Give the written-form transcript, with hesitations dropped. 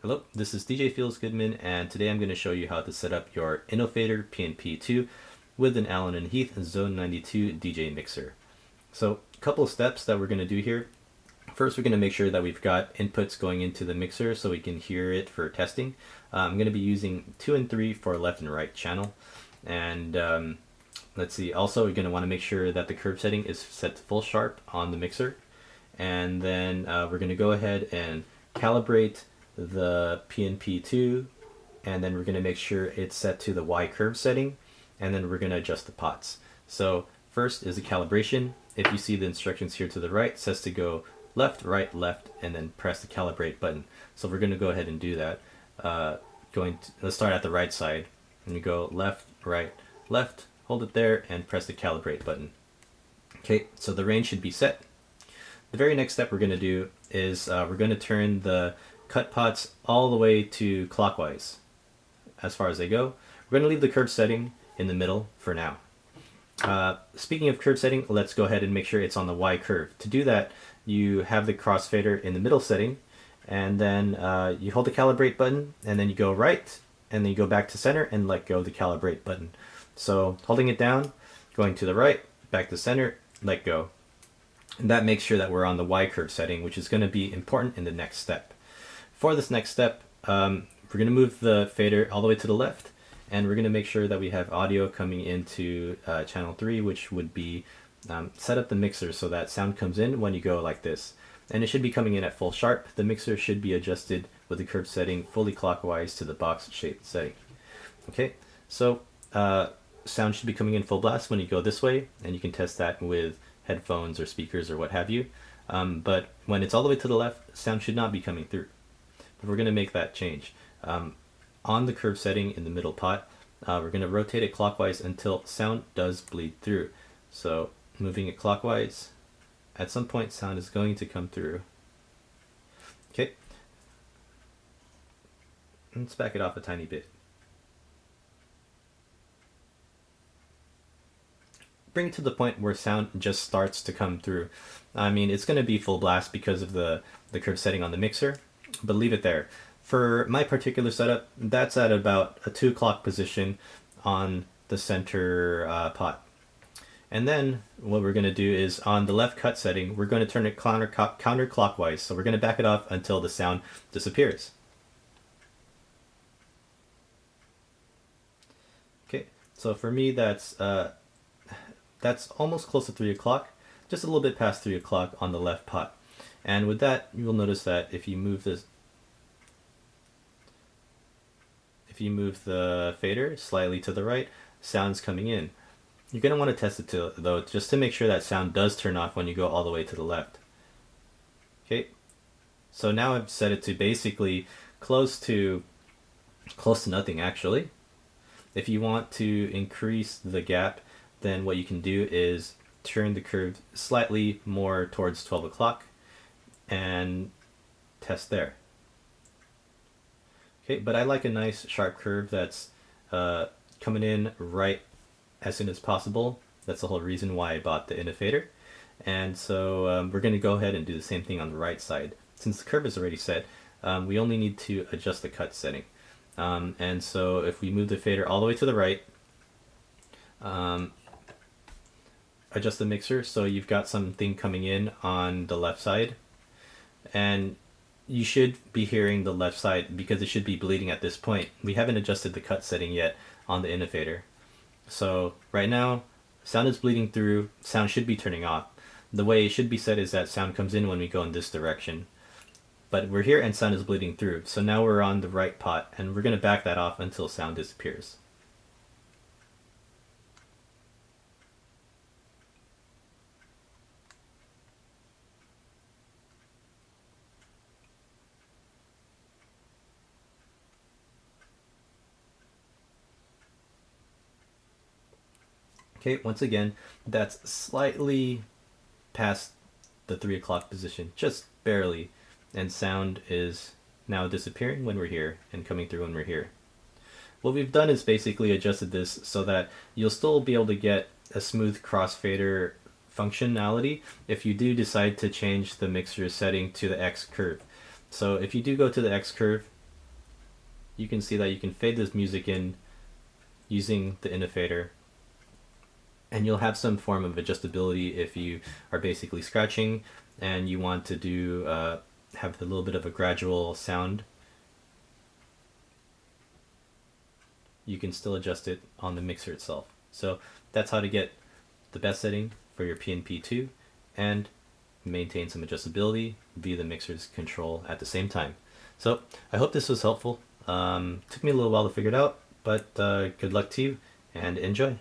Hello, this is DJ Feels Goodman, and today I'm going to show you how to set up your Innofader PNP2 with an Allen and Heath Zone 92 DJ mixer. So, a couple of steps that we're going to do here. First, we're going to make sure that we've got inputs going into the mixer so we can hear it for testing. I'm going to be using 2 and 3 for left and right channel. And let's see, also we're going to want to make sure that the curve setting is set to full sharp on the mixer. And then we're going to go ahead and calibrate the PNP2, and then we're going to make sure it's set to the Y curve setting, and then we're going to adjust the pots. So first is the calibration. If you see the instructions here to the right, it says to go left, right, left, and then press the calibrate button. So we're going to go ahead and do that. Let's start at the right side, and you go left, right, left, hold it there, and press the calibrate button. Okay, so the range should be set. The very next step we're going to do is we're going to turn the cut pots all the way to clockwise as far as they go. We're going to leave the curve setting in the middle for now. Speaking of curve setting, let's go ahead and make sure it's on the Y curve. To do that, you have the crossfader in the middle setting, and then you hold the calibrate button, and then you go right, and then you go back to center and let go of the calibrate button. So holding it down, going to the right, back to center, let go. And that makes sure that we're on the Y curve setting, which is going to be important in the next step. For this next step, we're going to move the fader all the way to the left, and we're going to make sure that we have audio coming into channel 3, which would be set up the mixer so that sound comes in when you go like this. And it should be coming in at full sharp. The mixer should be adjusted with the curve setting fully clockwise to the box shaped setting. Okay, so sound should be coming in full blast when you go this way, and you can test that with headphones or speakers or what have you. But when it's all the way to the left, sound should not be coming through. But we're going to make that change. On the curve setting in the middle pot, we're going to rotate it clockwise until sound does bleed through. So moving it clockwise, at some point sound is going to come through. Okay, let's back it off a tiny bit. Bring it to the point where sound just starts to come through. I mean, it's going to be full blast because of the curve setting on the mixer, but leave it there. For my particular setup, that's at about a 2 o'clock position on the center pot. And then what we're going to do is on the left cut setting, we're going to turn it counterclockwise. So we're going to back it off until the sound disappears. Okay, so for me that's almost close to 3 o'clock, just a little bit past 3 o'clock on the left pot. And with that, you will notice that if you move the fader slightly to the right, sound's coming in. You're going to want to test it though, just to make sure that sound does turn off when you go all the way to the left. Okay, so now I've set it to basically close to nothing actually. If you want to increase the gap, then what you can do is turn the curve slightly more towards 12 o'clock and test there. Okay, but I like a nice sharp curve that's coming in right as soon as possible. That's the whole reason why I bought the Innofader. And so we're going to go ahead and do the same thing on the right side. Since the curve is already set, we only need to adjust the cut setting. And so if we move the fader all the way to the right, adjust the mixer so you've got something coming in on the left side, and you should be hearing the left side because it should be bleeding at this point. We haven't adjusted the cut setting yet on the Innofader. So right now, sound is bleeding through, sound should be turning off. The way it should be set is that sound comes in when we go in this direction. But we're here and sound is bleeding through. So now we're on the right pot, and we're going to back that off until sound disappears. Okay, once again, that's slightly past the 3 o'clock position, just barely, and sound is now disappearing when we're here and coming through when we're here. What we've done is basically adjusted this so that you'll still be able to get a smooth crossfader functionality if you do decide to change the mixer setting to the X curve. So if you do go to the X curve, you can see that you can fade this music in using the Innofader, and you'll have some form of adjustability if you are basically scratching and you want to do have a little bit of a gradual sound. You can still adjust it on the mixer itself. So that's how to get the best setting for your PNP2 and maintain some adjustability via the mixer's control at the same time. So I hope this was helpful. Took me a little while to figure it out, but good luck to you and enjoy.